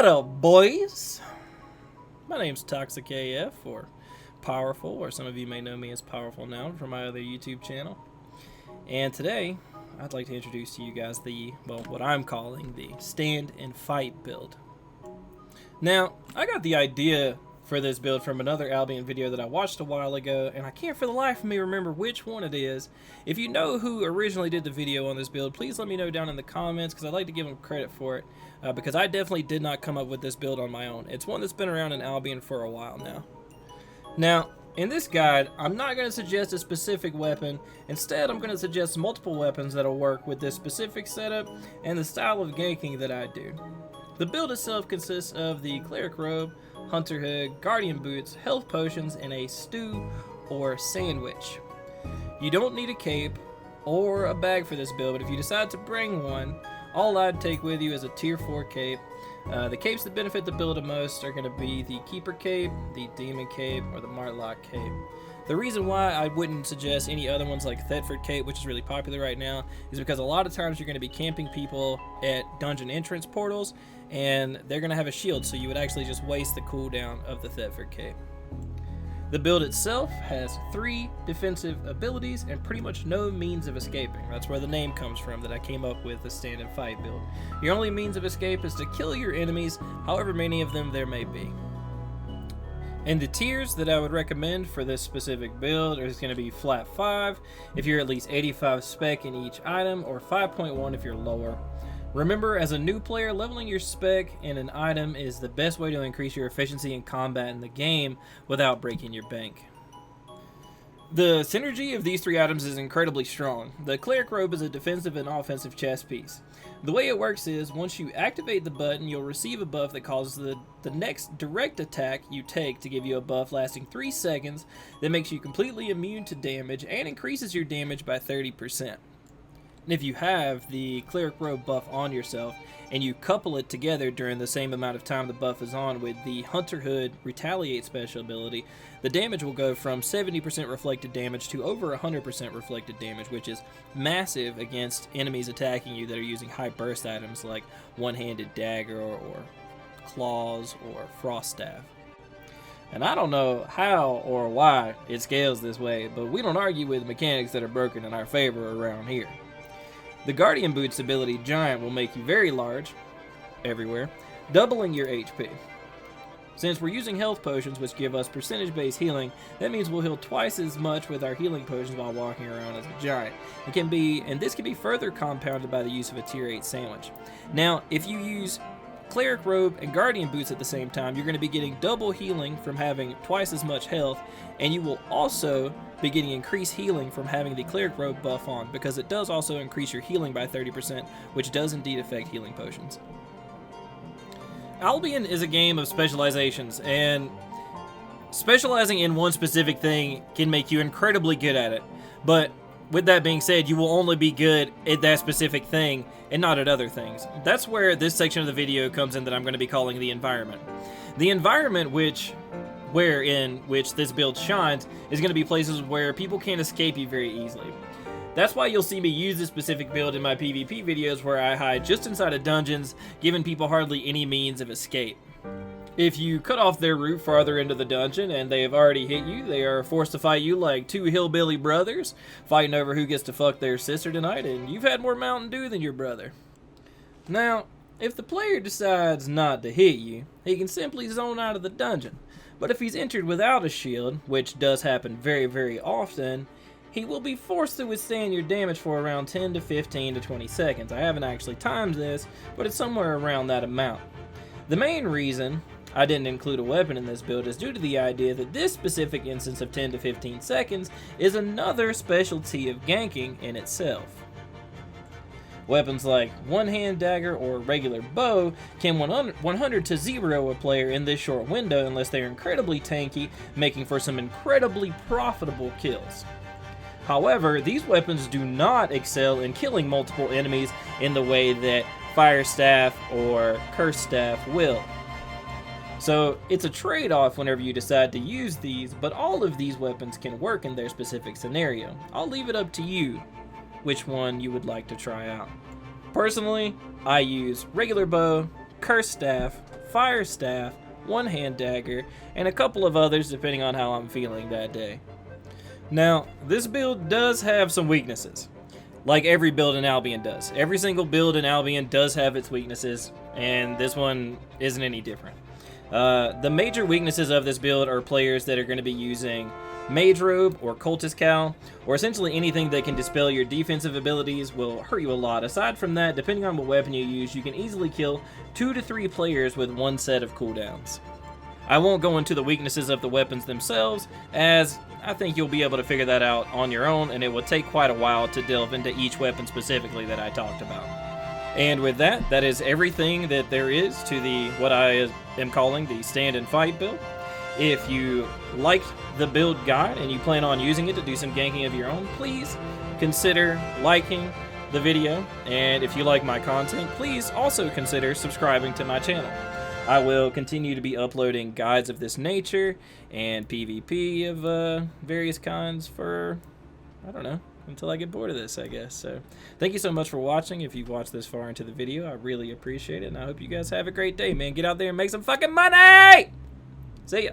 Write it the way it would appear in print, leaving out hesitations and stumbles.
What up, boys? My name's Toxic AF, or Powerful, or some of you may know me as Powerful now from my other YouTube channel. And today, I'd like to introduce to you guys what I'm calling the Stand and Fight build. Now, I got the idea for this build from another Albion video that I watched a while ago, and I can't for the life of me remember which one it is. If you know who originally did the video on this build, please let me know down in the comments, because I'd like to give them credit for it, because I definitely did not come up with this build on my own. It's one that's been around in Albion for a while now. Now, in this guide, I'm not going to suggest a specific weapon. Instead, I'm going to suggest multiple weapons that'll work with this specific setup and the style of ganking that I do. The build itself consists of the Cleric Robe, Hunter Hood, Guardian Boots, Health Potions, and a stew or sandwich. You don't need a cape or a bag for this build, but if you decide to bring one, all I'd take with you is a tier 4 cape. The capes that benefit the build the most are going to be the Keeper Cape, the Demon Cape, or the Martlock Cape. The reason why I wouldn't suggest any other ones like Thetford Cape, which is really popular right now, is because a lot of times you're going to be camping people at dungeon entrance portals, and they're going to have a shield, so you would actually just waste the cooldown of the Thetford Cape. The build itself has 3 defensive abilities and pretty much no means of escaping. That's where the name comes from that I came up with, the Stand and Fight build. Your only means of escape is to kill your enemies, however many of them there may be. And the tiers that I would recommend for this specific build is going to be flat 5 if you're at least 85 spec in each item, or 5.1 if you're lower. Remember, as a new player, leveling your spec in an item is the best way to increase your efficiency in combat in the game without breaking your bank. The synergy of these 3 items is incredibly strong. The Cleric Robe is a defensive and offensive chest piece. The way it works is, once you activate the button, you'll receive a buff that causes the next direct attack you take to give you a buff lasting 3 seconds that makes you completely immune to damage and increases your damage by 30%. And if you have the Cleric Robe buff on yourself, and you couple it together during the same amount of time the buff is on with the Hunter Hood Retaliate special ability, the damage will go from 70% reflected damage to over 100% reflected damage, which is massive against enemies attacking you that are using high burst items like one-handed dagger or claws or frost staff. And I don't know how or why it scales this way, but we don't argue with mechanics that are broken in our favor around here. The Guardian Boots ability Giant will make you very large, everywhere, doubling your HP. Since we're using health potions which give us percentage-based healing, that means we'll heal twice as much with our healing potions while walking around as a giant. This can be further compounded by the use of a tier 8 sandwich. Now, if you use Cleric Robe and Guardian Boots at the same time, you're going to be getting double healing from having twice as much health, and you will also be getting increased healing from having the Cleric Robe buff on, because it does also increase your healing by 30%, which does indeed affect healing potions. Albion is a game of specializations, and specializing in one specific thing can make you incredibly good at it, but with that being said, you will only be good at that specific thing and not at other things. That's where this section of the video comes in that I'm going to be calling the environment. The environment wherein this build shines is going to be places where people can't escape you very easily. That's why you'll see me use this specific build in my PvP videos, where I hide just inside of dungeons, giving people hardly any means of escape. If you cut off their route farther into the dungeon and they have already hit you, they are forced to fight you like 2 hillbilly brothers, fighting over who gets to fuck their sister tonight, and you've had more Mountain Dew than your brother. Now, if the player decides not to hit you, he can simply zone out of the dungeon. But if he's entered without a shield, which does happen very, very often, he will be forced to withstand your damage for around 10 to 15 to 20 seconds. I haven't actually timed this, but it's somewhere around that amount. The main reason I didn't include a weapon in this build is due to the idea that this specific instance of 10 to 15 seconds is another specialty of ganking in itself. Weapons like one-hand dagger or regular bow can 100 to 0 a player in this short window unless they're incredibly tanky, making for some incredibly profitable kills. However, these weapons do not excel in killing multiple enemies in the way that Fire Staff or Curse Staff will. So it's a trade-off whenever you decide to use these, but all of these weapons can work in their specific scenario. I'll leave it up to you which one you would like to try out. Personally, I use regular bow, Curse Staff, fire staff, one hand dagger, and a couple of others depending on how I'm feeling that day. Now, this build does have some weaknesses, like every build in Albion does. Every single build in Albion does have its weaknesses, and this one isn't any different. The major weaknesses of this build are players that are going to be using Mage Robe or Cultist Cowl, or essentially anything that can dispel your defensive abilities will hurt you a lot. Aside from that, depending on what weapon you use, you can easily kill 2 to 3 players with one set of cooldowns. I won't go into the weaknesses of the weapons themselves, as I think you'll be able to figure that out on your own, and it will take quite a while to delve into each weapon specifically that I talked about. And with that, that is everything that there is to the what I am calling the Stand and Fight build. If you liked the build guide and you plan on using it to do some ganking of your own, please consider liking the video. And if you like my content, please also consider subscribing to my channel. I will continue to be uploading guides of this nature and PvP of various kinds for, I don't know, until I get bored of this, I guess. So thank you so much for watching. If you've watched this far into the video, I really appreciate it. And I hope you guys have a great day, man. Get out there and make some fucking money! See ya.